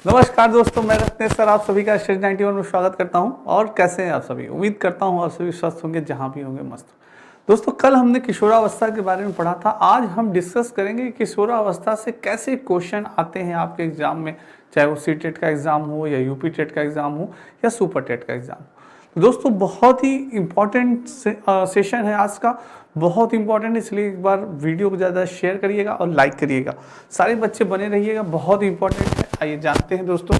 नमस्कार दोस्तों, मैं रत्नेश सर आप सभी का स्टेज 91 में स्वागत करता हूं। और कैसे हैं आप सभी? उम्मीद करता हूं आप सभी स्वस्थ होंगे, जहां भी होंगे मस्त। दोस्तों, कल हमने किशोरावस्था के बारे में पढ़ा था। आज हम डिस्कस करेंगे कि किशोरावस्था से कैसे क्वेश्चन आते हैं आपके एग्जाम में, चाहे वो सीटेट का एग्जाम हो या यूपी टेट का एग्जाम हो या सुपर टेट का एग्जाम हो। तो दोस्तों, बहुत ही इंपॉर्टेंट सेशन है आज का, बहुत इंपॉर्टेंट, इसलिए एक बार वीडियो को ज़्यादा शेयर करिएगा और लाइक करिएगा। सारे बच्चे बने रहिएगा, बहुत इंपॉर्टेंट है। आइए जानते हैं दोस्तों,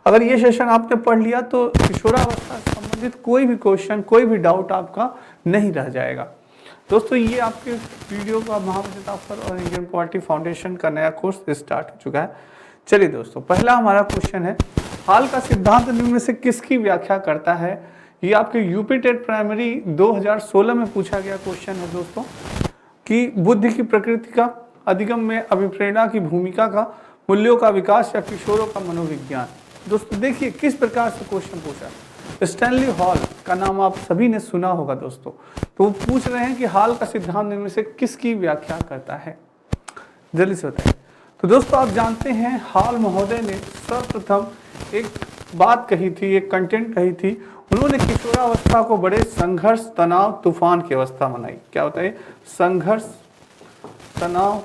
अगर ये सेशन आपने पढ़ लिया तो किशोरावस्था से संबंधित कोई भी क्वेश्चन, कोई भी डाउट आपका नहीं रह जाएगा। दोस्तों, ये आपके वीडियो का महाविद्यालय और इंडियन पॉलिटी फाउंडेशन का नया कोर्स स्टार्ट हो चुका है। चलिए दोस्तों, पहला हमारा क्वेश्चन है, हाल का सिद्धांत निम्न में से किसकी व्याख्या करता है? ये आपके यूपी टेट प्राइमरी 2016 में पूछा गया क्वेश्चन है दोस्तों, कि बुद्धि की प्रकृति का अधिगम में अभिप्रेरणा की भूमिका का, मूल्यों का विकास या किशोरों का मनोविज्ञान। दोस्तों देखिए किस प्रकार से क्वेश्चन पूछा। स्टैनली हॉल का नाम आप सभी ने सुना होगा दोस्तों। तो वो पूछ रहे हैं कि हाल का सिद्धांत निम्न में से किसकी व्याख्या करता है, जल्दी से बताइए। तो दोस्तों, आप जानते हैं हाल महोदय ने सर्वप्रथम एक बात कही थी, एक कंटेंट कही थी। उन्होंने किशोरावस्था को बड़े संघर्ष, तनाव, तूफान की अवस्था बनाई। क्या बताइए? संघर्ष, तनाव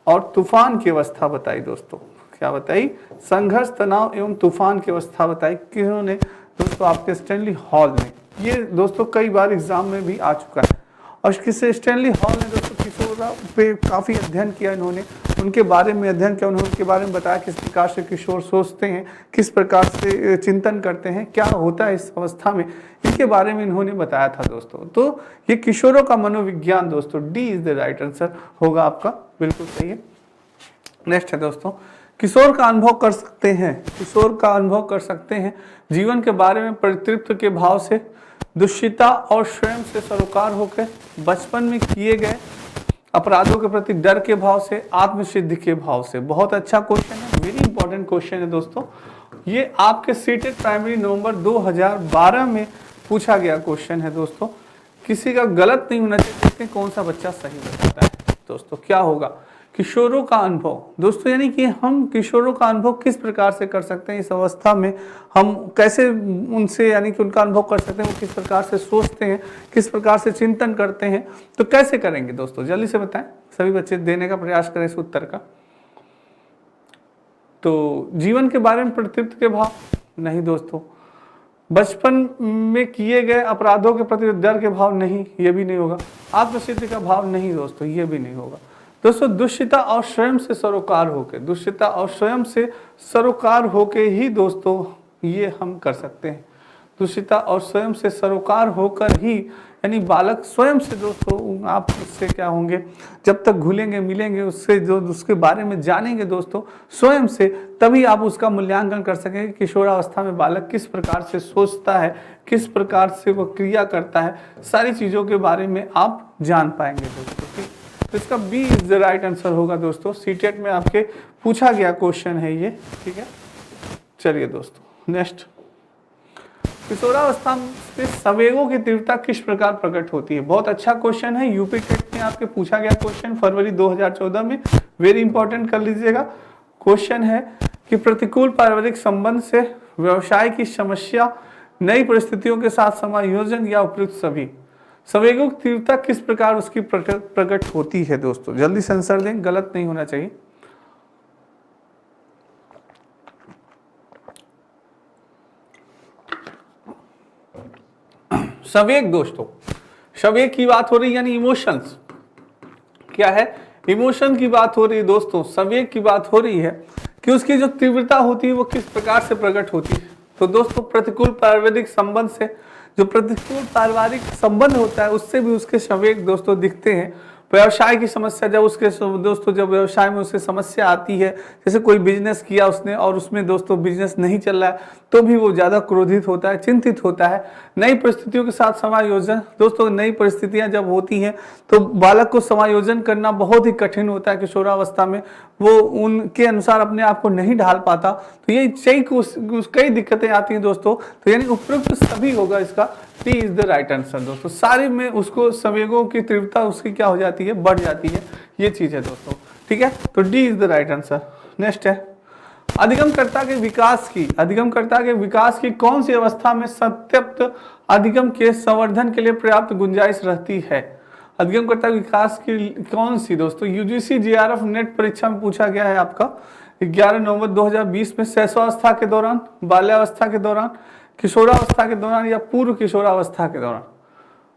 और तूफान की अवस्था बताई दोस्तों। क्या बताई? संघर्ष, तनाव एवं तूफान की अवस्था बताई। किन्होंने? दोस्तों आपके स्टैनली हॉल ने। ये दोस्तों कई बार एग्जाम में भी आ चुका है। और किससे? स्टैनली हॉल ने दोस्तों किशोर पे काफ़ी अध्ययन किया। इन्होंने उनके बारे में अध्ययन किया, उन्होंने उनके बारे में बताया किस प्रकार से किशोर सोचते हैं, किस प्रकार से चिंतन करते हैं, क्या होता है इस अवस्था में, इनके बारे में इन्होंने बताया था दोस्तों। तो ये किशोरों का मनोविज्ञान दोस्तों, D is the right answer होगा आपका, बिल्कुल सही है। नेक्स्ट है दोस्तों, किशोर का अनुभव कर सकते हैं, किशोर का अनुभव कर सकते हैं जीवन के बारे में परितृप्ति के भाव से, दुष्चिता और स्वयं से सरोकार होकर, बचपन में किए गए अपराधों के प्रति डर के भाव से, आत्मसिद्धि के भाव से। बहुत अच्छा क्वेश्चन है, वेरी इंपॉर्टेंट क्वेश्चन है दोस्तों। ये आपके सीटेट प्राइमरी नवंबर 2012 में पूछा गया क्वेश्चन है दोस्तों। किसी का गलत नहीं होना चाहिए, देखते हैं कौन सा बच्चा सही बताता है दोस्तों। क्या होगा? किशोरों का अनुभव दोस्तों, यानी कि हम किशोरों का अनुभव किस प्रकार से कर सकते हैं, इस अवस्था में हम कैसे उनसे, यानी कि उनका अनुभव कर सकते हैं, वो किस प्रकार से सोचते हैं, किस प्रकार से चिंतन करते हैं। तो कैसे करेंगे दोस्तों, जल्दी से बताएं, सभी बच्चे देने का प्रयास करें इस उत्तर का। तो जीवन के बारे में प्रतिप्त के भाव नहीं दोस्तों, बचपन में किए गए अपराधों के प्रति डर के भाव नहीं, ये भी नहीं होगा। आत्मसिद्धि का भाव नहीं दोस्तों, ये भी नहीं होगा दोस्तों। दुष्चिता और स्वयं से सरोकार होके, दुष्चिता और स्वयं से सरोकार होके ही दोस्तों ये हम कर सकते हैं। दुष्चिता और स्वयं से सरोकार होकर ही, यानी बालक स्वयं से दोस्तों, आप उससे क्या होंगे, जब तक घुलेंगे मिलेंगे उससे, जो उसके बारे में जानेंगे दोस्तों स्वयं से, तभी आप उसका मूल्यांकन कर सकेंगे। किशोरावस्था में बालक किस प्रकार से सोचता है, किस प्रकार से वो क्रिया करता है, सारी चीज़ों के बारे में आप जान पाएंगे दोस्तों। ठीक, तो इसका B is the right answer होगा दोस्तों। सीटेट में आपके पूछा गया क्वेश्चन है ये, ठीक है। चलिए दोस्तों, नेक्स्ट, किशोरावस्था में संवेगों की तीव्रता किस प्रकार प्रकट होती है? बहुत अच्छा क्वेश्चन है, यूपी टेट में आपके पूछा गया क्वेश्चन फरवरी 2014 में, वेरी इंपॉर्टेंट कर लीजिएगा। क्वेश्चन है कि प्रतिकूल पारिवारिक संबंध से व्यवसाय की समस्या, नई परिस्थितियों के साथ समायोजन या उपयुक्त सभी। संवेगों की तीव्रता किस प्रकार उसकी प्रकट होती है दोस्तों? जल्दी से आंसर दें, गलत नहीं होना चाहिए। संवेग दोस्तों, संवेग की बात हो रही है, यानी इमोशंस। क्या है? इमोशन की बात हो रही है दोस्तों। संवेग की बात हो रही है कि उसकी जो तीव्रता होती है वो किस प्रकार से प्रकट होती है। तो दोस्तों प्रतिकूल पारिवारिक संबंध से, जो प्रतिकूल पारिवारिक संबंध होता है उससे भी उसके संवेग दोस्तों दिखते हैं। व्यवसाय की समस्या, जब उसके दोस्तों, जब व्यवसाय में उससे समस्या आती है, जैसे कोई बिजनेस किया उसने और उसमें दोस्तों बिजनेस नहीं चल रहा है, तो भी वो ज़्यादा क्रोधित होता है, चिंतित होता है। नई परिस्थितियों के साथ समायोजन दोस्तों, नई परिस्थितियां जब होती हैं तो बालक को समायोजन करना बहुत ही कठिन होता है। किशोरावस्था में वो उनके अनुसार अपने आप को नहीं ढाल पाता, तो ये कई दिक्कतें आती हैं दोस्तों। तो यानी उपयुक्त सभी होगा इसका, D is the right answer दोस्तों। सारे में उसको संवेगों की तीव्रता उसकी क्या हो जाती है, बढ़ जाती है, ये चीज है दोस्तों, ठीक है। तो D is the right answer. Next है, अधिगमकर्ता के विकास की कौन सी अवस्था में सत्युक्त अधिगम के संवर्धन के लिए पर्याप्त गुंजाइश रहती है? अधिगमकर्ता विकास की कौन सी दोस्तों? यूजीसी जेआरएफ नेट परीक्षा में पूछा गया है आपका 11 नवंबर 2020 में। शैशवावस्था के दौरान, बाल्यावस्था के दौरान, किशोरावस्था के दौरान या पूर्व किशोरावस्था के दौरान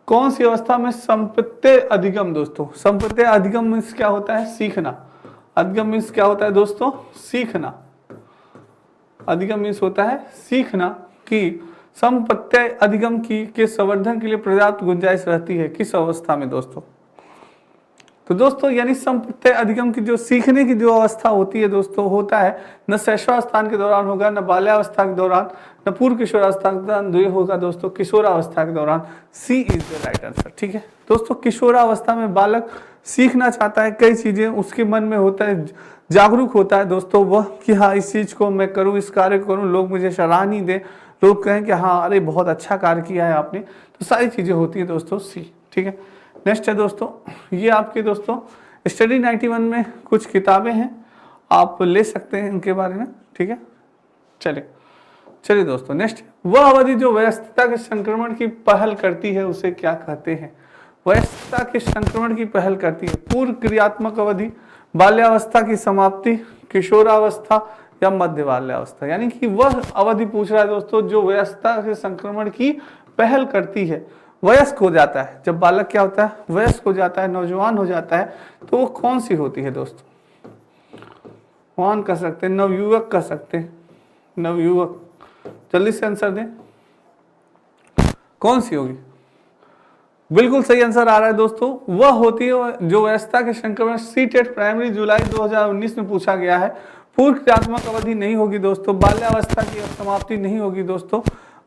कौन सी अवस्था में संप्रत्यय अधिगम? दोस्तों संप्रत्यय अधिगम मीन्स क्या होता है? सीखना। अधिगम मीन्स क्या होता है दोस्तों? सीखना। अधिगम मीन्स होता है सीखना कि संप्रत्यय अधिगम की के संवर्धन के लिए पर्याप्त गुंजाइश रहती है किस अवस्था में दोस्तों? तो दोस्तों यानी संप्रत्यय अधिगम की जो सीखने की जो अवस्था होती है दोस्तों, होता है न शैशवावस्था के दौरान होगा, न बाल्यावस्था के दौरान, न पूर्व किशोरावस्था के दौरान, ये होगा दोस्तों किशोरावस्था के दौरान। सी इज द राइट आंसर। ठीक है दोस्तों, किशोरावस्था में बालक सीखना चाहता है, कई चीजें उसके मन में होता है, जागरूक होता है दोस्तों वह कि हाँ इस चीज को मैं करूँ, इस कार्य को करूँ, लोग मुझे सराहनीय दें, लोग कहें कि हाँ अरे बहुत अच्छा कार्य किया है आपने, तो सारी चीजें होती है दोस्तों सी। ठीक है, नेक्स्ट है दोस्तों, ये आपके दोस्तों स्टडी 91 में कुछ किताबें हैं, आप ले सकते हैं इनके बारे में। ठीक है, चलिए दोस्तों नेक्स्ट, वह अवधि जो वयस्कता के संक्रमण की पहल करती है उसे क्या कहते हैं? वयस्कता के संक्रमण की पहल करती है, पूर्व क्रियात्मक अवधि, बाल्यावस्था की समाप्ति, किशोरावस्था या मध्य बाल्यावस्था। यानी कि वह अवधि पूछ रहा है दोस्तों जो वयस्कता के संक्रमण की पहल करती है, वयस्क हो जाता है, जब बालक क्या होता है? वयस्क हो जाता है, नौजवान हो जाता है, तो वो कौन सी होती है दोस्तों? जवान कह सकते हैं, नवयुवक कह सकते हैं, नवयुवक। जल्दी से आंसर दें, कौन सी होगी? बिल्कुल सही आंसर आ रहा है दोस्तों, वह होती है जो वयस्कता के संक्रमण। सीटेट प्राइमरी जुलाई 2019 में पूछा गया है। पूर्व क्रियात्मक अवधि नहीं होगी दोस्तों, बाल्यावस्था की समाप्ति नहीं होगी दोस्तों,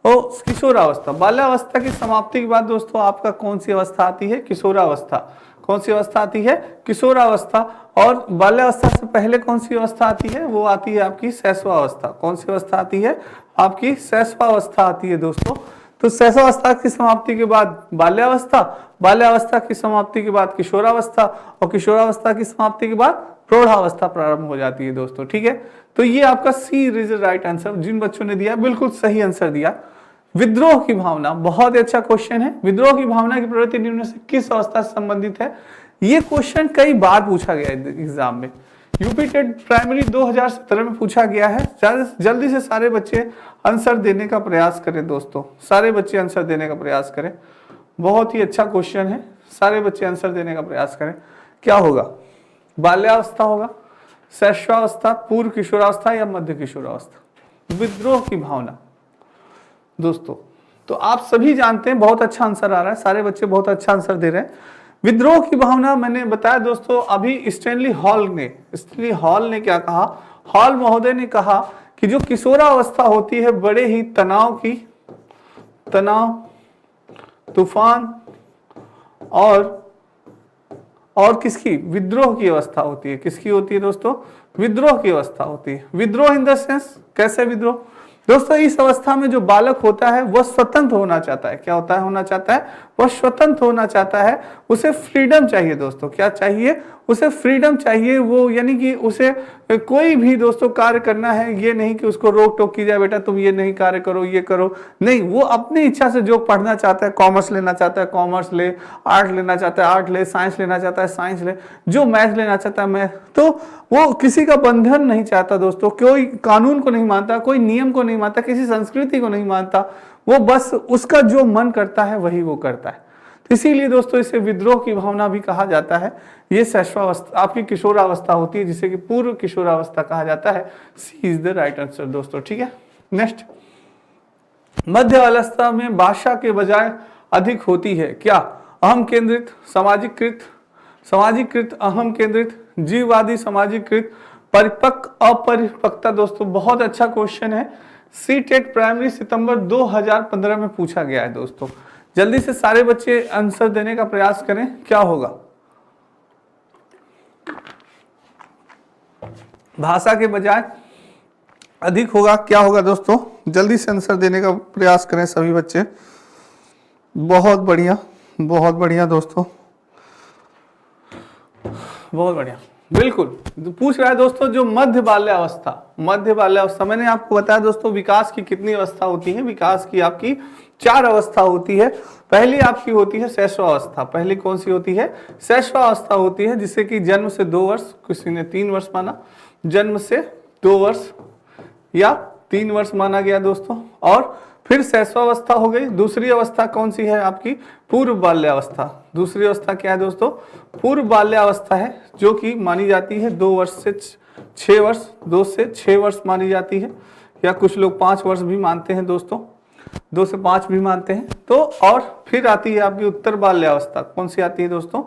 और किशोरावस्था। बाल्यावस्था की समाप्ति के बाद दोस्तों आपका कौन सी अवस्था आती है? किशोरावस्था। कौन सी अवस्था आती है? किशोरावस्था। और बाल्यावस्था से पहले कौन सी अवस्था आती है? वो आती है आपकी शैशवावस्था। कौन सी अवस्था आती है? आपकी शैशवावस्था आती है दोस्तों। तो शैशवावस्था की समाप्ति के बाद बाल्यावस्था, बाल्यावस्था की समाप्ति के बाद किशोरावस्था, और किशोरावस्था की समाप्ति के बाद प्रौढ़ावस्था प्रारंभ हो जाती है दोस्तों। ठीक है, तो ये आपका सी इज राइट आंसर। जिन बच्चों ने दिया बिल्कुल सही आंसर दिया। विद्रोह की भावना, बहुत अच्छा क्वेश्चन है। विद्रोह की भावना की प्रवृत्ति निम्न से किस अवस्था से संबंधित है? ये क्वेश्चन कई बार पूछा गया है एग्जाम में। यूपी टेट प्राइमरी 2017 में पूछा गया है। जल्दी से सारे बच्चे आंसर देने का प्रयास करें दोस्तों, सारे बच्चे आंसर देने का प्रयास करें। बहुत ही अच्छा क्वेश्चन है, सारे बच्चे आंसर देने का प्रयास करें। क्या होगा? बाल्यावस्था होगा, शैशवावस्था, पूर्व किशोरावस्था या मध्य किशोरावस्था? विद्रोह की भावना दोस्तों, तो आप सभी जानते हैं, बहुत अच्छा आंसर आ रहा है, सारे बच्चे बहुत अच्छा आंसर दे रहे हैं। विद्रोह की भावना मैंने बताया दोस्तों, अभी स्टैनली हॉल ने क्या कहा? हॉल महोदय ने कहा कि जो किशोरावस्था होती है बड़े ही तनाव, तूफान और किसकी? विद्रोह की अवस्था होती है। किसकी होती है दोस्तों? विद्रोह की अवस्था होती है। विद्रोह इन द सेंस, कैसे विद्रोह दोस्तों? इस अवस्था में जो बालक होता है वह स्वतंत्र होना चाहता है। क्या होता है? होना चाहता है, वह स्वतंत्र होना चाहता है, उसे फ्रीडम चाहिए दोस्तों। क्या चाहिए? उसे फ्रीडम चाहिए। वो यानी कि उसे कोई भी दोस्तों कार्य करना है, ये नहीं कि उसको रोक टोक की जाए, बेटा तुम ये नहीं कार्य करो, ये करो, नहीं। वो अपनी इच्छा से जो पढ़ना चाहता है, कॉमर्स लेना चाहता है कॉमर्स ले, आर्ट लेना चाहता है आर्ट ले, साइंस लेना चाहता है साइंस ले, जो मैथ लेना चाहता है मैथ। तो वो किसी का बंधन नहीं चाहता दोस्तों, कोई कानून को नहीं मानता, कोई नियम को नहीं मानता, किसी संस्कृति को नहीं मानता। वो बस उसका जो मन करता है वही वो करता है। तो इसीलिए दोस्तों इसे विद्रोह की भावना भी कहा जाता है। ये शैशवावस्था आपकी किशोरावस्था होती है, जिसे कि पूर्व किशोरावस्था कहा जाता है। सी इज द राइट आंसर दोस्तों। ठीक है, नेक्स्ट, मध्य अवस्था में भाषा के बजाय अधिक होती है क्या? अहम केंद्रित, सामाजिकृत, अहम केंद्रित, जीववादी, सामाजिकृत, परिपक्व, अपरिपक्वता। दोस्तों बहुत अच्छा क्वेश्चन है, सी टेट प्राइमरी सितंबर 2015 में पूछा गया है दोस्तों। जल्दी से सारे बच्चे आंसर देने का प्रयास करें। क्या होगा? भाषा के बजाय अधिक होगा, क्या होगा दोस्तों? जल्दी से आंसर देने का प्रयास करें सभी बच्चे। बहुत बढ़िया दोस्तों, बहुत बढ़िया। बिल्कुल। तो पूछ रहा है दोस्तों जो मध्य बाल्यावस्था मैंने आपको बताया दोस्तों विकास की कितनी अवस्था होती है। विकास की आपकी 4 अवस्था होती है। पहली आपकी होती है शैशवावस्था। पहली कौन सी होती है? शैशवावस्था होती है, जिससे कि जन्म से 2 वर्ष, किसी ने 3 वर्ष माना, जन्म से 2 वर्ष या 3 वर्ष माना गया दोस्तों। और फिर शैशवावस्था हो गई। दूसरी अवस्था कौन सी है आपकी? पूर्व बाल्यावस्था। दूसरी अवस्था क्या है दोस्तों? पूर्व बाल्यावस्था है, जो कि मानी जाती है 2 वर्ष से 6 वर्ष, 2 से 6 वर्ष मानी जाती है, या कुछ लोग 5 वर्ष भी मानते हैं दोस्तों, 2 से 5 भी मानते हैं। तो और फिर आती है आपकी उत्तर बाल्यावस्था। कौन सी आती है दोस्तों?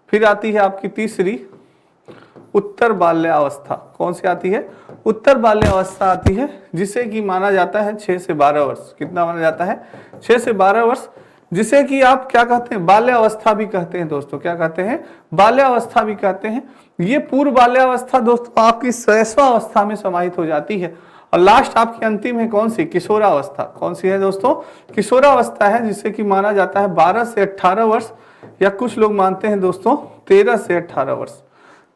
फिर आती है आपकी तीसरी उत्तर बाल्यावस्था। कौन सी आती है? उत्तर बाल्यावस्था आती है, जिसे कि माना जाता है 6 से 12 वर्ष। कितना माना जाता है? 6 से 12 वर्ष, जिसे कि आप क्या कहते हैं? बाल्यावस्था भी कहते हैं दोस्तों। क्या कहते हैं? बाल्यावस्था भी कहते हैं। ये पूर्व बाल्यावस्था दोस्तों आपकी शैशवावस्था में समाहित हो जाती है। और लास्ट आपकी अंतिम है कौन सी? किशोरावस्था। कौन सी है दोस्तों? किशोरावस्था है, जिसे कि माना जाता है 12 से 18 वर्ष, या कुछ लोग मानते हैं दोस्तों 13 से 18 वर्ष।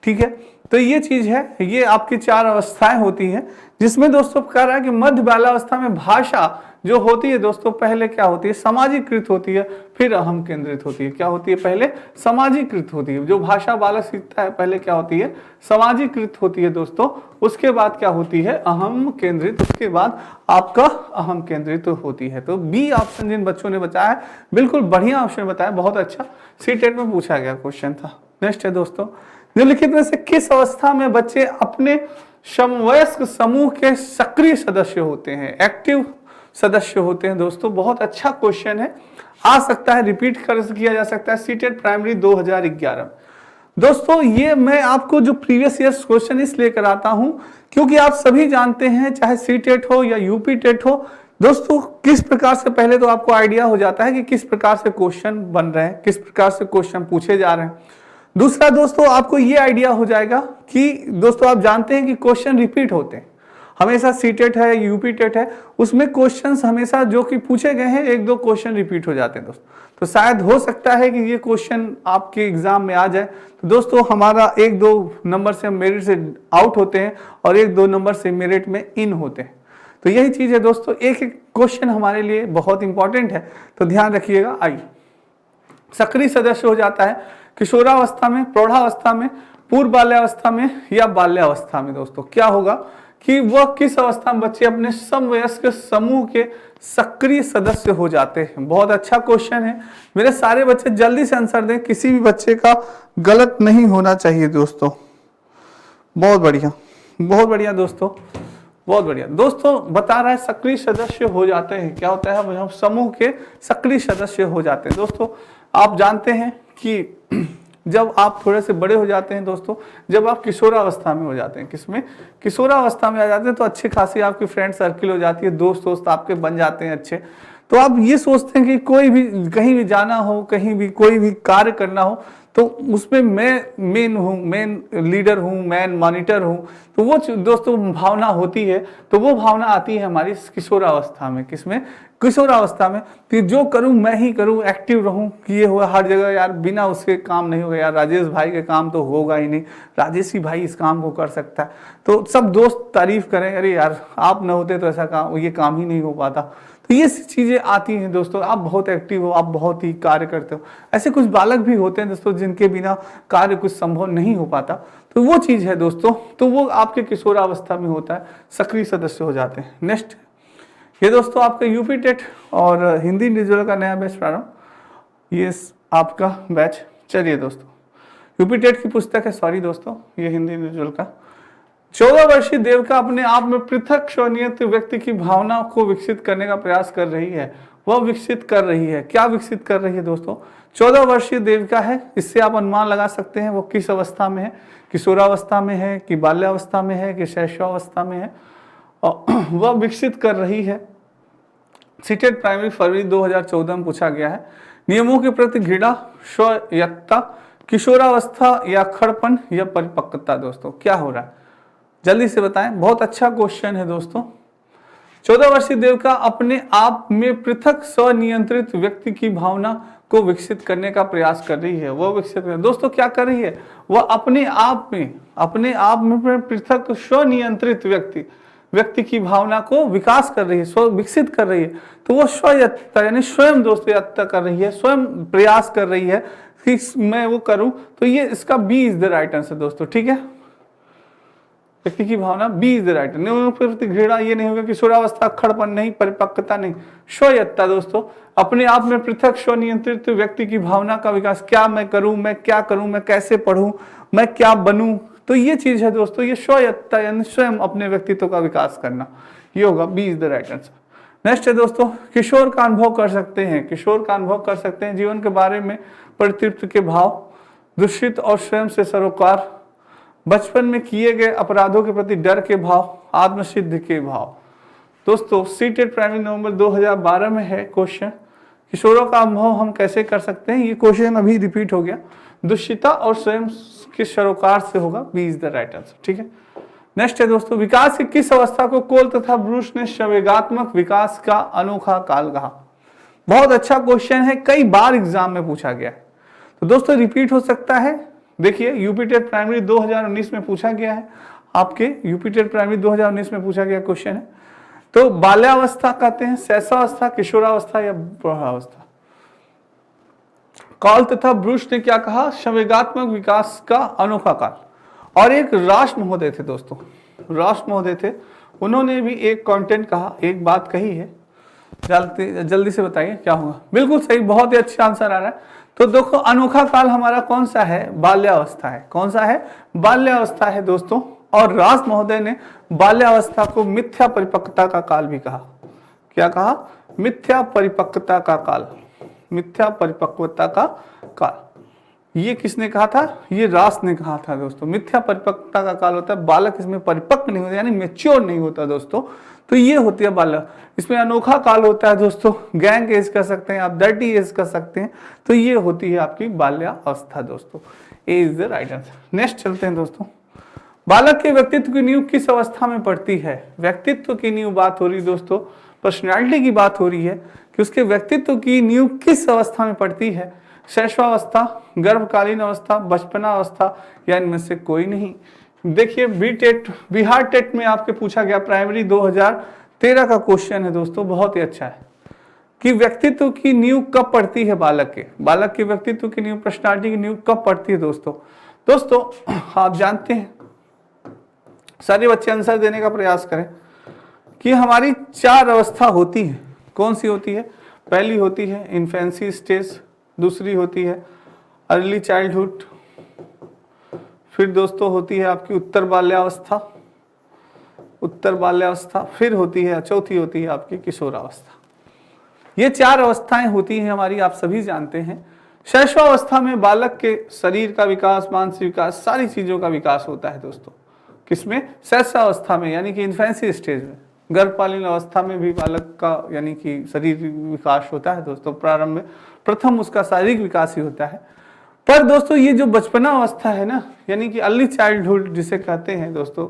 ठीक है, तो ये चीज है, ये आपकी 4 अवस्थाएं होती हैं, जिसमें दोस्तों कह रहा है कि मध्य बाल्यावस्था में भाषा जो होती है दोस्तों पहले क्या होती है? सामाजिकृत होती है, फिर अहम केंद्रित होती है। क्या होती है? पहले सामाजिकृत होती है। जो भाषा बालक सीखता है पहले क्या होती है? सामाजिकृत होती है दोस्तों। उसके बाद क्या होती है? अहम केंद्रित। उसके बाद आपका अहम केंद्रित होती है। तो बी ऑप्शन जिन बच्चों ने बताया है, बिल्कुल बढ़िया ऑप्शन बताया, बहुत अच्छा। सीटेट में पूछा गया क्वेश्चन था। नेक्स्ट है दोस्तों, निम्नलिखित में से किस अवस्था में बच्चे अपने समवयस्क समूह के सक्रिय सदस्य होते हैं? एक्टिव सदस्य होते हैं दोस्तों। बहुत अच्छा क्वेश्चन है, आ सकता है, रिपीट कर किया जा सकता है। CTET primary 2011। दोस्तों ये मैं आपको जो प्रीवियस ईयर क्वेश्चन इसलिए कराता हूं क्योंकि आप सभी जानते हैं, चाहे सीटेट हो या यूपी टेट हो दोस्तों, किस प्रकार से पहले तो आपको आइडिया हो जाता है कि किस प्रकार से क्वेश्चन बन रहे हैं, किस प्रकार से क्वेश्चन पूछे जा रहे हैं। दूसरा दोस्तों आपको ये आइडिया हो जाएगा कि दोस्तों आप जानते हैं कि क्वेश्चन रिपीट होते हैं हमेशा। सीटेट है, यूपी टेट है, उसमें क्वेश्चंस हमेशा जो कि पूछे गए हैं 1-2 क्वेश्चन रिपीट हो जाते हैं दोस्तों। तो शायद हो सकता है कि ये क्वेश्चन आपके एग्जाम में आ जाए। तो दोस्तों हमारा 1-2 नंबर से मेरिट से आउट होते हैं और 1-2 नंबर से मेरिट में इन होते हैं। तो यही चीज है दोस्तों, एक एक क्वेश्चन हमारे लिए बहुत इंपॉर्टेंट है, तो ध्यान रखिएगा। आइए, सक्रिय सदस्य हो जाता है किशोरावस्था में, प्रौढ़ावस्था में, पूर्व बाल्यावस्था में या बाल्यावस्था में। दोस्तों क्या होगा कि वह किस अवस्था में बच्चे अपने समवयस्क समूह के सक्रिय सदस्य हो जाते हैं। बहुत अच्छा क्वेश्चन है, मेरे सारे बच्चे जल्दी से आंसर दें, किसी भी बच्चे का गलत नहीं होना चाहिए दोस्तों। बहुत बढ़िया, बहुत बढ़िया दोस्तों, बहुत बढ़िया। दोस्तों बता रहा है सक्रिय सदस्य हो जाते हैं। क्या होता है? हम समूह के सक्रिय सदस्य हो जाते हैं। दोस्तों आप जानते हैं कि जब आप थोड़े से बड़े हो जाते हैं दोस्तों, जब आप किशोरावस्था में हो जाते हैं, किसमें? किशोरावस्था में आ जाते हैं, तो अच्छी खासी आपकी फ्रेंड सर्किल हो जाती है, दोस्त आपके बन जाते हैं अच्छे। तो आप ये सोचते हैं कि कोई भी कहीं भी जाना हो, कहीं भी कोई भी कार्य करना हो, तो उसमें मैं मेन हूँ, मेन लीडर हूँ, मैन मॉनिटर हूँ। तो वो दोस्तों भावना होती है, तो वो भावना आती है हमारी किशोरावस्था में। किसमें? किशोरावस्था में। कि जो करूं मैं ही करूं, एक्टिव रहूं, कि ये हुआ हर जगह यार, बिना उसके काम नहीं होगा यार, राजेश भाई के काम तो होगा ही नहीं, राजेश ही भाई इस काम को कर सकता है। तो सब दोस्त तारीफ करें, अरे यार आप न होते तो ऐसा काम, ये काम ही नहीं हो पाता। तो ये चीजें आती हैं दोस्तों। आप बहुत एक्टिव हो, आप बहुत ही कार्य करते हो। ऐसे कुछ बालक भी होते हैं दोस्तों जिनके बिना कार्य कुछ संभव नहीं हो पाता। तो वो चीज है दोस्तों, तो वो आपके किशोरावस्था में होता है, सक्रिय सदस्य हो जाते हैं। नेक्स्ट, ये दोस्तों आपका यूपी टेट और हिंदी इंडिविजुअल का नया बैच प्रारंभ, ये आपका बैच। चलिए दोस्तों, यूपी टेट की पुस्तक है, सॉरी दोस्तों, ये हिंदी इंडिविजुअल का। 14 वर्षीय देविका अपने आप में पृथक स्वनियत व्यक्ति की भावना को विकसित करने का प्रयास कर रही है। वह विकसित कर रही है, क्या विकसित कर रही है दोस्तों? 14 वर्षीय देविका है, इससे आप अनुमान लगा सकते हैं वो किस अवस्था में है, किशोरावस्था में है कि बाल्यावस्था में है कि शैशवावस्था में है। और वह विकसित कर रही है। सीटेट प्राइमरी फरवरी 2014 में पूछा गया है। नियमों के प्रति घृणा, स्वायत्तता, किशोरावस्था या खड़पन या परिपक्वता। दोस्तों क्या हो रहा है, जल्दी से बताएं, बहुत अच्छा क्वेश्चन है दोस्तों। 14 वर्षीय देविका अपने आप में पृथक स्वनियंत्रित व्यक्ति की भावना को विकसित करने का प्रयास कर रही है। वो विकसित कर दोस्तों क्या कर रही है, वह अपने आप में पृथक स्वनियंत्रित व्यक्ति की भावना को विकास कर रही है, स्व विकसित कर रही है। तो वो स्वायत्तता यानी स्वयं दोस्तों यत्ता कर रही है, स्वयं प्रयास कर रही है कि मैं वो करूं। तो ये इसका B is the right answer दोस्तों, ठीक है। व्यक्ति की भावना बी इज द राइट। प्रति घृणा ये नहीं होगा कि किशोरावस्था, खड़पन नहीं, परिपक्वता नहीं, स्वायत्तता दोस्तों, अपने आप में पृथक स्वनियंत्रित व्यक्ति की भावना का विकास। क्या मैं करूं, मैं क्या करूं, मैं कैसे पढ़ूं, मैं क्या बनूं, तो ये चीज है दोस्तों, ये स्वायत्तता यानी स्वयं अपने व्यक्तित्व का विकास करना, ये होगा B is the right answer. Next है दोस्तों, किशोर का अनुभव कर सकते हैं, किशोर का अनुभव कर सकते हैं जीवन के बारे में परितृप्ति के भाव, दूषित और स्वयं से सरोकार, बचपन में किए गए अपराधों के प्रति डर के भाव, आत्मसिद्धि के भाव। दोस्तों सीटेट प्राइमरी नवंबर 2012 में है क्वेश्चन, किशोरों का अनुभव हम कैसे कर सकते हैं, ये क्वेश्चन अभी रिपीट हो गया, दुष्टता और स्वयं के सरोकार से होगा, B is the right answer, ठीक है। नेक्स्ट है दोस्तों, विकास की किस अवस्था को कोल तथा ब्रूस ने संवेगात्मक विकास का अनोखा काल कहा। बहुत अच्छा क्वेश्चन है, कई बार एग्जाम में पूछा गया है, तो दोस्तों रिपीट हो सकता है। देखिए यूपी टेट प्राइमरी 2019 में पूछा गया है, आपके यूपी टेट प्राइमरी 2019 में पूछा गया क्वेश्चन है। तो बाल्यावस्था कहते हैं, शैशवावस्था, किशोरावस्था या प्रौढ़ावस्था। कॉल तथा ब्रूस ने क्या कहा, संवेगात्मक विकास का अनोखा काल। और एक राष्ट्र महोदय थे दोस्तों, राष्ट्र महोदय थे, उन्होंने भी एक कंटेंट कहा, एक बात कही है, जल्दी से बताइए क्या होगा। बिल्कुल सही, बहुत ही अच्छा आंसर आ रहा है। तो देखो अनोखा काल हमारा कौन सा है, बाल्यावस्था है। कौन सा है, बाल्यावस्था है दोस्तों। और राज महोदय ने बाल्यावस्था को मिथ्या परिपक्वता का काल भी कहा। क्या कहा, मिथ्या परिपक्वता का काल, मिथ्या परिपक्वता का काल। ये किसने कहा था, ये रास ने कहा था दोस्तों। मिथ्या परिपक्वता का काल होता है, बालक इसमें परिपक्व नहीं होता यानी मेच्योर नहीं होता दोस्तों, तो ये होती है बालक। इसमें अनोखा काल होता है दोस्तों, गैंग एज कर सकते हैं आप, डर्टी एज कर सकते हैं, तो ये होती है आपकी बाल्यावस्था दोस्तों, A is the right answer. Next चलते हैं दोस्तों, बालक के व्यक्तित्व की नींव किस अवस्था में पड़ती है। व्यक्तित्व की नींव बात हो रही दोस्तों, पर्सनैलिटी की बात हो रही है कि उसके व्यक्तित्व की नींव किस अवस्था में पड़ती है। शैशवावस्था, गर्भकालीन अवस्था, बचपना अवस्था या इनमें से कोई नहीं। देखिए बिहार टेट में आपके पूछा गया प्राइमरी 2013 का क्वेश्चन है दोस्तों, बहुत ही अच्छा है कि व्यक्तित्व की नींव कब पड़ती है बालक के व्यक्तित्व की नींव, पर्सनालिटी की नींव कब पड़ती है दोस्तों आप जानते हैं, सारे बच्चे आंसर देने का प्रयास करें कि हमारी 4 अवस्था होती है। कौन सी होती है, पहली होती है इन्फेंसी स्टेज, दूसरी होती है अर्ली चाइल्डहुड, फिर दोस्तों होती है आपकी उत्तर बाल्यावस्था, फिर होती है चौथी होती है आपकी किशोरावस्था। ये 4 अवस्थाएं होती हैं हमारी, आप सभी जानते हैं। शैशवावस्था में बालक के शरीर का विकास, मानसिक विकास, सारी चीजों का विकास होता है दोस्तों। किसमें, शैशवावस्था में यानी कि इन्फेंसी स्टेज में। गर्भकालीन अवस्था में भी बालक का यानी कि शरीर विकास होता है दोस्तों, प्रारंभ में प्रथम उसका शारीरिक विकास ही होता है। पर दोस्तों ये जो बचपना अवस्था है ना, यानी कि अर्ली चाइल्डहुड जिसे कहते हैं दोस्तों,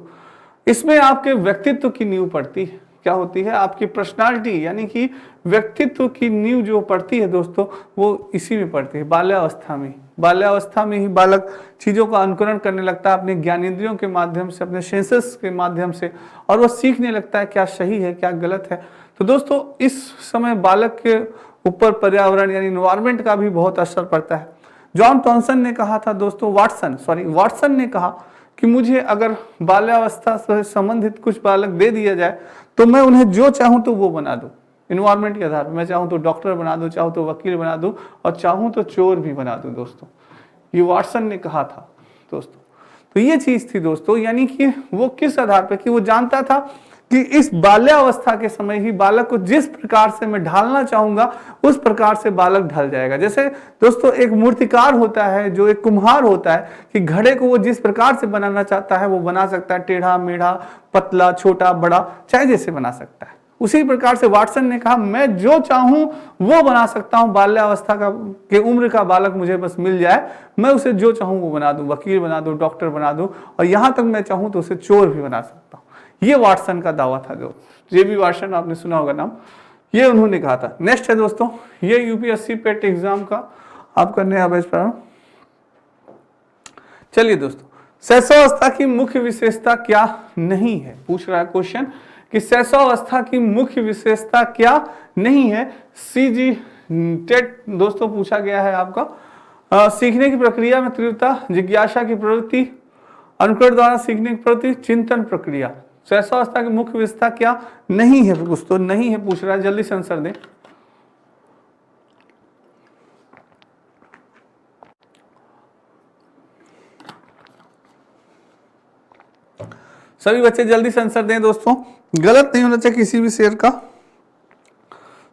इसमें आपके व्यक्तित्व की नींव पड़ती है। क्या होती है, आपकी पर्सनालिटी यानी कि व्यक्तित्व की नींव जो पड़ती है दोस्तों, वो इसी में पड़ती है, बाल्यावस्था में। बाल्यावस्था में ही बालक चीजों का अनुकरण करने लगता है अपने ज्ञानेंद्रियों के माध्यम से, अपने सेंसेस के माध्यम से, और वो सीखने लगता है क्या सही है क्या गलत है। तो दोस्तों इस समय बालक के ऊपर पर्यावरण यानी इन्वायरमेंट का भी बहुत असर पड़ता है। जॉन थॉमसन ने कहा था दोस्तों, वाटसन ने कहा कि मुझे अगर बाल्यावस्था से संबंधित कुछ बालक दे दिया जाए तो मैं उन्हें जो चाहूं तो वो बना दूं, इन्वायरमेंट के आधार पर। मैं चाहूं तो डॉक्टर बना दूं, चाहूं तो वकील बना दूं, और चाहूं तो चोर भी बना दूं दोस्तों, ये वाटसन ने कहा था दोस्तों। तो ये चीज थी दोस्तों, यानी कि वो किस आधार पर, कि वो जानता था कि इस बाल्यावस्था के समय ही बालक को जिस प्रकार से मैं ढालना चाहूंगा उस प्रकार से बालक ढल जाएगा। जैसे दोस्तों एक मूर्तिकार होता है, जो एक कुम्हार होता है, कि घड़े को वो जिस प्रकार से बनाना चाहता है वो बना सकता है, टेढ़ा मेढ़ा, पतला, छोटा, बड़ा, चाहे जैसे बना सकता है। उसी प्रकार से वाटसन ने कहा मैं जो चाहूं वो बना सकता हूं, बाल्यावस्था के उम्र का बालक मुझे बस मिल जाए, मैं उसे जो चाहूं वो बना दूं, वकील बना दूं, डॉक्टर बना दूं, और यहां तक मैं चाहूं तो उसे चोर भी बना सकता हूं। ये वाटसन का दावा था। जो जेबी वाटसन आपने सुना होगा नाम, ये उन्होंने कहा था। नेक्स्ट है दोस्तों, ये यूपीएससी पेट एग्जाम का आपका नया बैच पर। चलिए दोस्तों, शैशवावस्था की मुख्य विशेषता क्या नहीं है, पूछ रहा है क्वेश्चन कि शैशवावस्था की मुख्य विशेषता क्या नहीं है। सीजी टेट दोस्तों पूछा गया है आपका। सीखने की प्रक्रिया में तीव्रता, जिज्ञासा की प्रवृत्ति, अनुकरण द्वारा सीखने की प्रवृत्ति, चिंतन प्रक्रिया। शैशवावस्था की मुख्य विशेषता क्या नहीं है, कुछ तो नहीं है पूछ रहा है, जल्दी से आंसर दें। सभी बच्चे जल्दी से आंसर दें दोस्तों, गलत नहीं होना चाहिए किसी भी शेर का।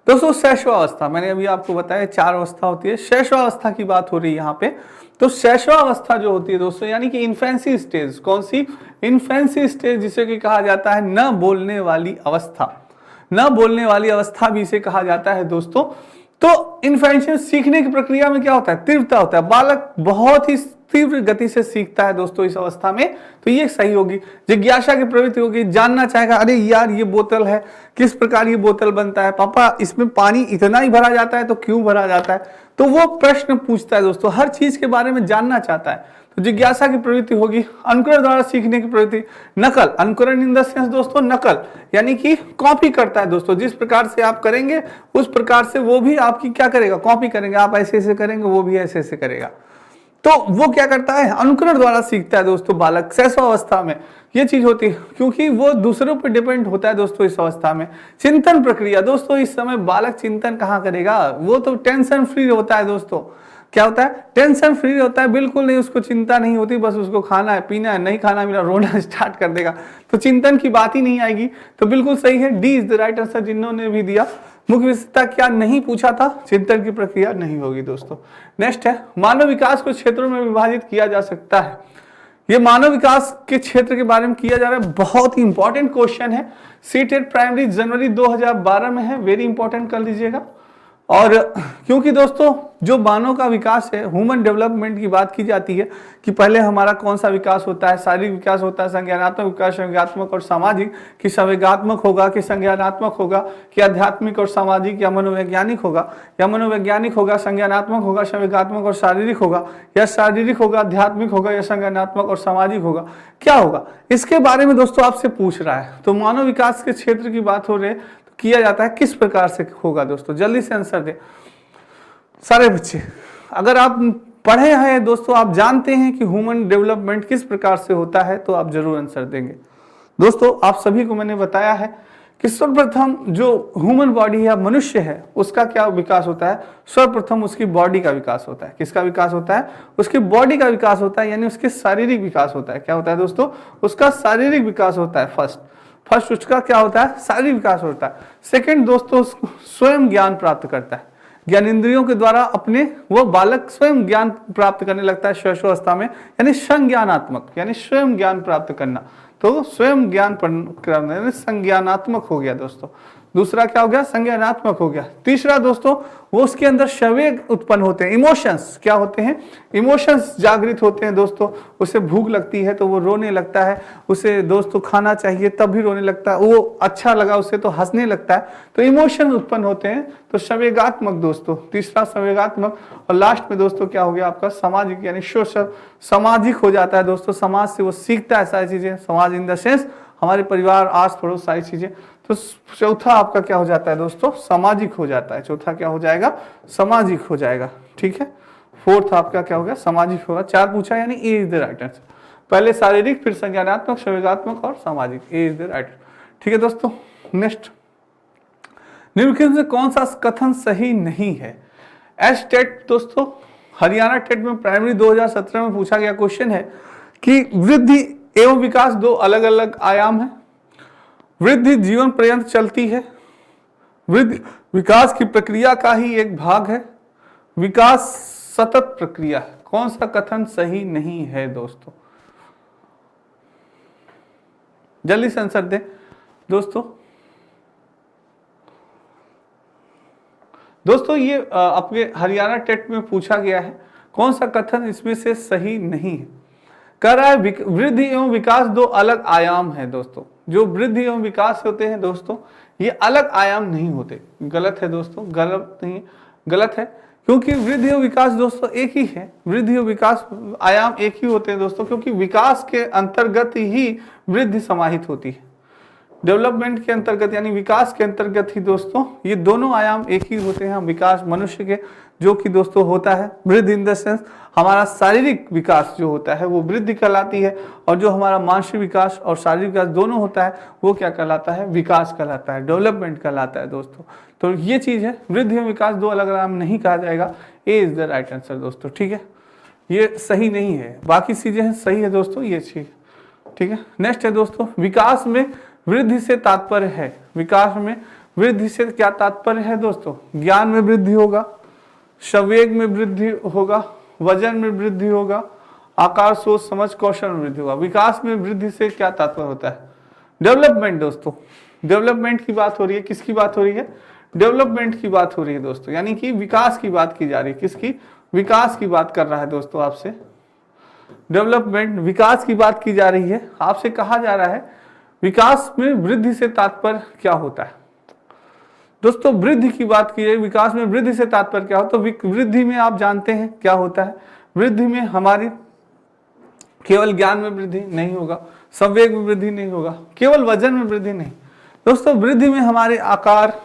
दोस्तों शैशवावस्था, मैंने अभी आपको बताया 4 अवस्था होती है, शैशवावस्था की बात हो रही है यहाँ पे। तो शैशवावस्था जो होती है दोस्तों, यानी कि इन्फेंसी स्टेज, कौन सी? इन्फेंसी स्टेज, जिसे कि कहा जाता है न बोलने वाली अवस्था, न बोलने वाली अवस्था भी इसे कहा जाता है दोस्तों। तो इन्फेंशन सीखने की प्रक्रिया में क्या होता है? तीव्रता होता है, बालक बहुत ही तीव्र गति से सीखता है दोस्तों इस अवस्था में, तो ये सही होगी। जिज्ञासा की प्रवृत्ति होगी, जानना चाहेगा, अरे यार ये बोतल है, किस प्रकार ये बोतल बनता है, पापा इसमें पानी इतना ही भरा जाता है तो क्यों भरा जाता है, तो वो प्रश्न पूछता है दोस्तों, हर चीज के बारे में जानना चाहता है, तो जिज्ञासा की प्रवृत्ति होगी। अनुकरण द्वारा सीखने की प्रवृत्ति, नकल, अनुकरण इन द सेंस दोस्तों नकल, यानी कि कॉपी करता है दोस्तों, जिस प्रकार से आप करेंगे उस प्रकार से वो भी आपकी क्या करेगा? कॉपी करेंगे, आप ऐसे ऐसे करेंगे वो भी ऐसे ऐसे करेगा, तो वो क्या करता है? अनुकरण द्वारा सीखता है दोस्तों बालक शैशवावस्था में, ये चीज होती है, क्योंकि वो दूसरों पर डिपेंड होता है दोस्तों इस अवस्था में। चिंतन प्रक्रिया दोस्तों, इस समय बालक चिंतन कहाँ करेगा? वो तो टेंशन फ्री होता है दोस्तों। क्या होता है? टेंशन फ्री होता है, बिल्कुल नहीं, उसको चिंता नहीं होती, बस उसको खाना है पीना है, नहीं खाना मिला रोना स्टार्ट कर देगा, तो चिंतन की बात ही नहीं आएगी। तो बिल्कुल सही है, D is the right answer जिन्होंने भी दिया। मुख्य विशेषता क्या नहीं पूछा था? चिंतन की प्रक्रिया नहीं होगी दोस्तों। नेक्स्ट है, मानव विकास को क्षेत्रों में विभाजित किया जा सकता है। ये मानव विकास के क्षेत्र के बारे में किया जा रहा है, बहुत ही इंपॉर्टेंट क्वेश्चन है। सीटेट प्राइमरी जनवरी 2012 में है, वेरी इंपॉर्टेंट कर लीजिएगा। और क्योंकि दोस्तों जो मानव का विकास है, ह्यूमन डेवलपमेंट की बात की जाती है कि पहले हमारा कौन सा विकास होता है? शारीरिक विकास होता है, संज्ञानात्मक विकास, संज्ञानात्मक और सामाजिक, कि संवेगात्मक होगा कि संज्ञानात्मक होगा, कि आध्यात्मिक और सामाजिक, या मनोवैज्ञानिक होगा, या मनोवैज्ञानिक होगा, संज्ञानात्मक होगा, संवेगात्मक और शारीरिक होगा, या शारीरिक होगा, आध्यात्मिक होगा, या संज्ञानात्मक और सामाजिक होगा, क्या होगा? इसके बारे में दोस्तों आपसे पूछ रहा है। तो मानव विकास के क्षेत्र की बात हो रही है, किया जाता है, किस प्रकार से होगा दोस्तों? जल्दी से आंसर दे सारे बच्चे। अगर आप पढ़े हैं दोस्तों, आप जानते हैं कि ह्यूमन डेवलपमेंट किस प्रकार से होता है, तो आप जरूर आंसर देंगे दोस्तों। आप सभी को मैंने बताया है कि सर्वप्रथम जो ह्यूमन बॉडी या मनुष्य है उसका क्या विकास होता है? सर्वप्रथम उसकी बॉडी का विकास होता है। किसका विकास होता है? उसकी बॉडी का विकास होता है, यानी उसके शारीरिक विकास होता है। क्या होता है दोस्तों? उसका शारीरिक विकास होता है। फर्स्ट उसका क्या होता है? शारीरिक विकास होता है। सेकंड दोस्तों, स्वयं ज्ञान प्राप्त करता है, ज्ञानेंद्रियों के द्वारा अपने वो बालक स्वयं ज्ञान प्राप्त करने लगता है शैशवावस्था में, यानी संज्ञानात्मक, यानी स्वयं ज्ञान प्राप्त करना। तो स्वयं ज्ञान करना यानी संज्ञानात्मक हो गया दोस्तों। दूसरा क्या हो गया? संज्ञानात्मक हो गया। तीसरा दोस्तों, वो उसके अंदर संवेग उत्पन्न होते हैं, इमोशंस क्या होते हैं? इमोशंस जागृत होते हैं दोस्तों। उसे भूख लगती है तो वो रोने लगता है, उसे दोस्तों खाना चाहिए तब भी रोने लगता है, वो अच्छा लगा उसे तो हंसने लगता है, तो इमोशन उत्पन्न होते हैं। तो संवेगात्मक दोस्तों, तीसरा संवेगात्मक। और लास्ट में दोस्तों क्या हो गया आपका? सामाजिक, यानी सोशल, सामाजिक हो जाता है दोस्तों। समाज से वो सीखता है सारी चीजें, समाज इन द सेंस हमारे परिवार, आस पड़ोस, सारी चीजें। तो चौथा आपका क्या हो जाता है दोस्तों? सामाजिक हो जाता है। चौथा क्या हो जाएगा? सामाजिक हो जाएगा। ठीक है, फोर्थ आपका क्या हो गया? सामाजिक होगा। 4 पूछा, यानी ए इज द राइट आंसर। पहले शारीरिक, फिर संज्ञानात्मक, संवेगात्मक और सामाजिक, ए इज द राइट। ठीक है दोस्तों, नेक्स्ट, निम्नलिखित से कौन सा कथन सही नहीं है? एस टेट दोस्तों, हरियाणा टेट में प्राइमरी 2017 में पूछा गया क्वेश्चन है कि वृद्धि एवं विकास 2 अलग अलग आयाम है। वृद्धि जीवन पर्यंत चलती है। वृद्धि विकास की प्रक्रिया का ही एक भाग है। विकास सतत प्रक्रिया है। कौन सा कथन सही नहीं है दोस्तों? जल्दी से आंसर दें दोस्तों। दोस्तों ये आपके हरियाणा टेट में पूछा गया है, कौन सा कथन इसमें से सही नहीं है? कह रहा है वृद्धि एवं विकास 2 अलग आयाम है दोस्तों। जो वृद्धि एवं विकास होते हैं दोस्तों, ये अलग आयाम नहीं होते। गलत है दोस्तों, गलत नहीं, गलत है, क्योंकि वृद्धि और विकास दोस्तों एक ही है। वृद्धि और विकास आयाम एक ही होते हैं दोस्तों, क्योंकि विकास के अंतर्गत ही वृद्धि समाहित होती है। डेवलपमेंट के अंतर्गत यानी विकास के अंतर्गत ही दोस्तों ये दोनों आयाम एक ही होते हैं। विकास मनुष्य के जो कि दोस्तों होता है वृद्धि इन द सेंस हमारा शारीरिक विकास जो होता है वो वृद्धि कहलाती है, और जो हमारा मानसिक विकास और शारीरिक विकास दोनों होता है वो क्या कहलाता है, विकास कहलाता है, डेवलपमेंट कहलाता है दोस्तों। तो ये चीज है, वृद्धि और विकास दो अलग आयाम नहीं कहा जाएगा। ए इज द राइट आंसर दोस्तों, ठीक है, ये सही नहीं है, बाकी चीजें हैं सही है दोस्तों, ये चीज ठीक है। नेक्स्ट है दोस्तों, विकास में वृद्धि से तात्पर्य है, विकास में वृद्धि से क्या तात्पर्य है दोस्तों, ज्ञान में वृद्धि होगा, संवेग में वृद्धि होगा, वजन में वृद्धि होगा, आकार सोच समझ कौशल में वृद्धि होगा। विकास में वृद्धि से क्या तात्पर्य होता है, डेवलपमेंट दोस्तों, डेवलपमेंट की बात हो रही है, किसकी बात हो रही है, डेवलपमेंट की बात हो रही है दोस्तों, यानी कि विकास की बात की जा रही है, किसकी, विकास की बात कर रहा है दोस्तों आपसे, डेवलपमेंट विकास की बात की जा रही है, आपसे कहा जा रहा है विकास में वृद्धि से तात्पर्य क्या होता है दोस्तों। वृद्धि की बात की जाए, विकास में वृद्धि से तात्पर्य क्या होता है, तो वृद्धि में आप जानते हैं क्या होता है, वृद्धि में हमारी केवल ज्ञान में वृद्धि नहीं होगा, संवेग में वृद्धि नहीं होगा, केवल वजन में वृद्धि नहीं दोस्तों, वृद्धि में हमारे आकार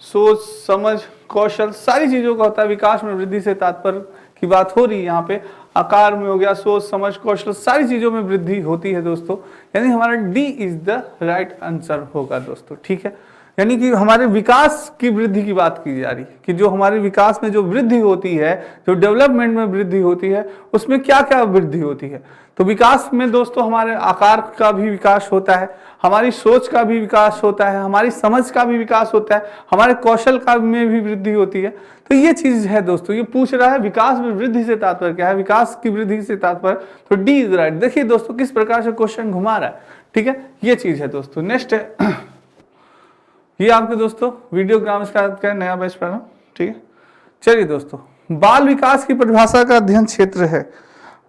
सोच समझ कौशल सारी चीजों का होता है। विकास में वृद्धि से तात्पर्य की बात हो रही है यहाँ पे, आकार में हो गया, सोच समझ कौशल सारी चीजों में वृद्धि होती है दोस्तों, यानी हमारा D is the right answer होगा दोस्तों, ठीक है। यानी कि हमारे विकास की वृद्धि की बात की जा रही है कि जो हमारे विकास में जो वृद्धि होती है, जो डेवलपमेंट में वृद्धि होती है, उसमें क्या क्या वृद्धि होती है। तो विकास में दोस्तों हमारे आकार का भी विकास होता है, हमारी सोच का भी विकास होता है, हमारी समझ का भी विकास होता है, हमारे कौशल का में भी वृद्धि होती है। तो ये चीज है दोस्तों, ये पूछ रहा है विकास में वृद्धि से तात्पर्य क्या है, विकास की वृद्धि से तात्पर्य, तो डी इज राइट। देखिए दोस्तों किस प्रकार से क्वेश्चन घुमा रहा है, ठीक है, ये चीज है दोस्तों। नेक्स्ट है ये आपके दोस्तों वीडियो ग्राम्स का नया बैच पढ़ा, ठीक है। चलिए दोस्तों, बाल विकास की परिभाषा का अध्ययन क्षेत्र है,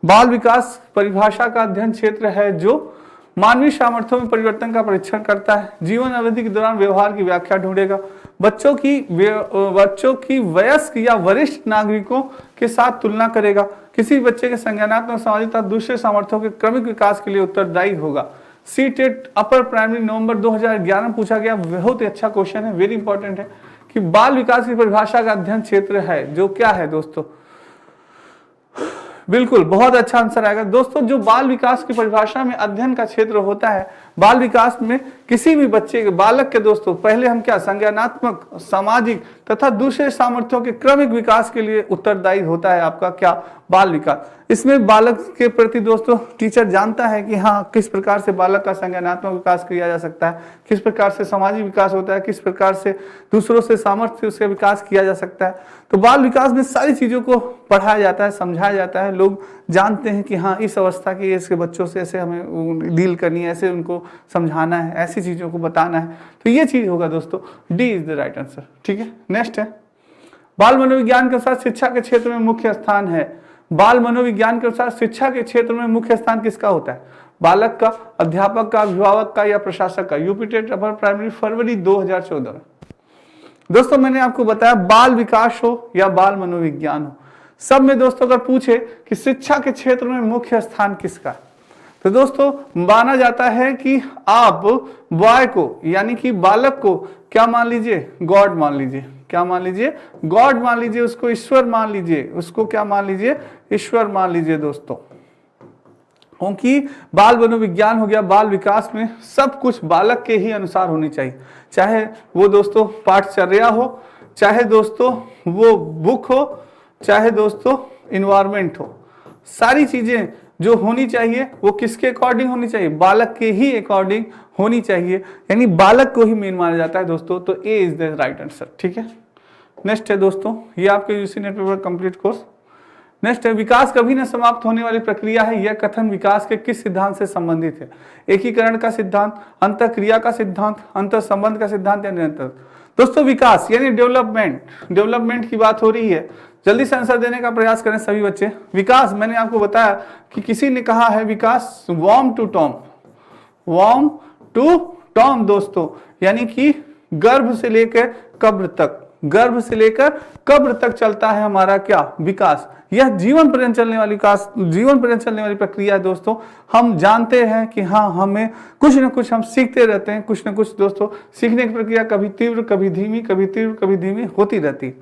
बाल विकास परिभाषा का अध्ययन क्षेत्र है जो मानवीय सामर्थ्यों में परिवर्तन का परीक्षण करता है, जीवन अवधि के दौरान व्यवहार की व्याख्या ढूंढेगा, बच्चों की वयस्क या वरिष्ठ नागरिकों के साथ तुलना करेगा, किसी बच्चे के संज्ञानात्मक सामाजिक तथा दूसरे सामर्थ्यों के क्रमिक विकास के लिए उत्तरदायी होगा। सीटेट अपर प्राइमरी नवंबर 2011 में पूछा गया, बहुत ही अच्छा क्वेश्चन है, वेरी इंपॉर्टेंट है कि बाल विकास की परिभाषा का अध्ययन क्षेत्र है जो क्या है दोस्तों, बिल्कुल बहुत अच्छा आंसर आएगा दोस्तों। जो बाल विकास की परिभाषा में अध्ययन का क्षेत्र होता है, बाल विकास में किसी भी बच्चे के बालक के दोस्तों पहले हम क्या संज्ञानात्मक सामाजिक तथा दूसरे सामर्थ्यों के क्रमिक विकास के लिए उत्तरदायी होता है आपका क्या, बाल विकास। इसमें बालक के प्रति दोस्तों टीचर जानता है कि हाँ किस प्रकार से बालक का संज्ञानात्मक विकास किया जा सकता है, किस प्रकार से सामाजिक विकास होता है, किस प्रकार से दूसरों से सामर्थ्य उसका विकास किया जा सकता है। तो बाल विकास में सारी चीजों को पढ़ाया जाता है, समझाया जाता है, लोग जानते हैं कि हाँ इस अवस्था के इसके बच्चों से ऐसे हमें डील करनी है, ऐसे उनको समझाना है, ऐसी चीजों को बताना है। तो ये चीज होगा दोस्तों, D is the right answer, ठीक है। नेक्स्ट है बाल मनोविज्ञान के अनुसार शिक्षा के क्षेत्र में मुख्य स्थान है, बाल मनोविज्ञान के अनुसार शिक्षा के क्षेत्र में मुख्य स्थान किसका होता है, बालक का, अध्यापक का, अभिभावक का या प्रशासक का। यूपी टेट अपर प्राइमरी फरवरी 2014 में दोस्तों मैंने आपको बताया बाल विकास हो या बाल मनोविज्ञान हो, सब में दोस्तों अगर पूछे कि शिक्षा के क्षेत्र में मुख्य स्थान किसका, तो दोस्तों माना जाता है कि आप बॉय को यानी कि बालक को क्या मान लीजिए, गॉड मान लीजिए, क्या मान लीजिए, गॉड मान लीजिए, उसको ईश्वर मान लीजिए, उसको क्या मान लीजिए, ईश्वर मान लीजिए दोस्तों। क्योंकि बाल मनोविज्ञान हो गया, बाल विकास में सब कुछ बालक के ही अनुसार होनी चाहिए, चाहे वो दोस्तों पाठचर्या हो, चाहे दोस्तों वो बुक हो, चाहे दोस्तों इन्वायरमेंट हो, सारी चीजें जो होनी चाहिए वो किसके अकॉर्डिंग होनी चाहिए, बालक के ही अकॉर्डिंग होनी चाहिए, यानी बालक को ही मेन माना जाता है दोस्तों। तो A is the right answer, ठीक है। नेक्स्ट है दोस्तों, ये आपके UG NET paper complete course. Next है विकास कभी न समाप्त होने वाली प्रक्रिया है, यह कथन विकास के किस सिद्धांत से संबंधित है, एकीकरण का सिद्धांत, अंतःक्रिया का सिद्धांत, अंतर संबंध का सिद्धांत या निरंतर। दोस्तों विकास यानी डेवलपमेंट की बात हो रही है, जल्दी से आंसर देने का प्रयास करें सभी बच्चे। विकास मैंने आपको बताया कि किसी ने कहा है विकास वार्म टू टॉम दोस्तों, यानी कि गर्भ से लेकर कब्र तक, गर्भ से लेकर कब्र तक चलता है हमारा क्या, विकास। यह जीवन पर्यंत चलने वाली विकास, जीवन पर्यंत चलने वाली प्रक्रिया है दोस्तों। हम जानते हैं कि हाँ, हमें कुछ ना कुछ हम सीखते रहते हैं, कुछ ना कुछ दोस्तों सीखने की प्रक्रिया कभी तीव्र कभी धीमी, कभी तीव्र कभी धीमी होती रहती।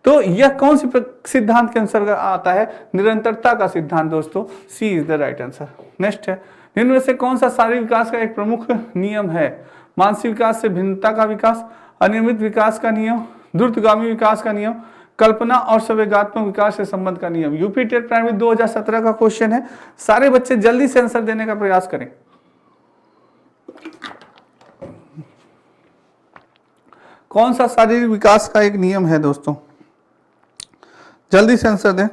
तो यह कौन सी सिद्धांत के अंतर्गत आता है, निरंतरता का सिद्धांत दोस्तों। C is the right answer. Next है, निम्न में से कौन सा शारीरिक विकास का एक प्रमुख नियम है। मानसिक विकास से भिन्नता का विकास, अनियमित विकास का नियम, द्रुतगामी विकास का नियम, कल्पना और संवेगात्मक विकास से संबंध का नियम। यूपी टेट प्राइमरी 2017 का क्वेश्चन है। सारे बच्चे जल्दी से आंसर देने का प्रयास करें। कौन सा शारीरिक विकास का एक नियम है दोस्तों, जल्दी से आंसर दें।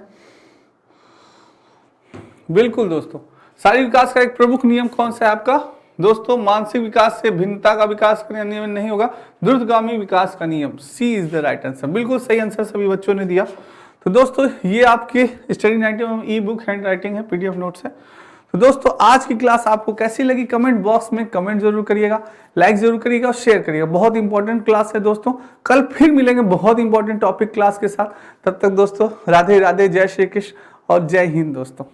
बिल्कुल दोस्तों, शारीरिक विकास का एक प्रमुख नियम कौन सा है आपका दोस्तों, मानसिक विकास से भिन्नता का विकास का नियम नहीं होगा, द्रुतगामी विकास का नियम। सी इज द राइट आंसर। बिल्कुल सही आंसर सभी बच्चों ने दिया। तो दोस्तों ये आपके स्टडी 90 ई बुक हैंड राइटिंग है, पीडीएफ नोट्स है। तो दोस्तों आज की क्लास आपको कैसी लगी कमेंट बॉक्स में कमेंट जरूर करिएगा, लाइक जरूर करिएगा और शेयर करिएगा। बहुत इंपॉर्टेंट क्लास है दोस्तों। कल फिर मिलेंगे बहुत इंपॉर्टेंट टॉपिक क्लास के साथ। तब तक दोस्तों राधे राधे, जय श्री कृष्ण और जय हिंद दोस्तों।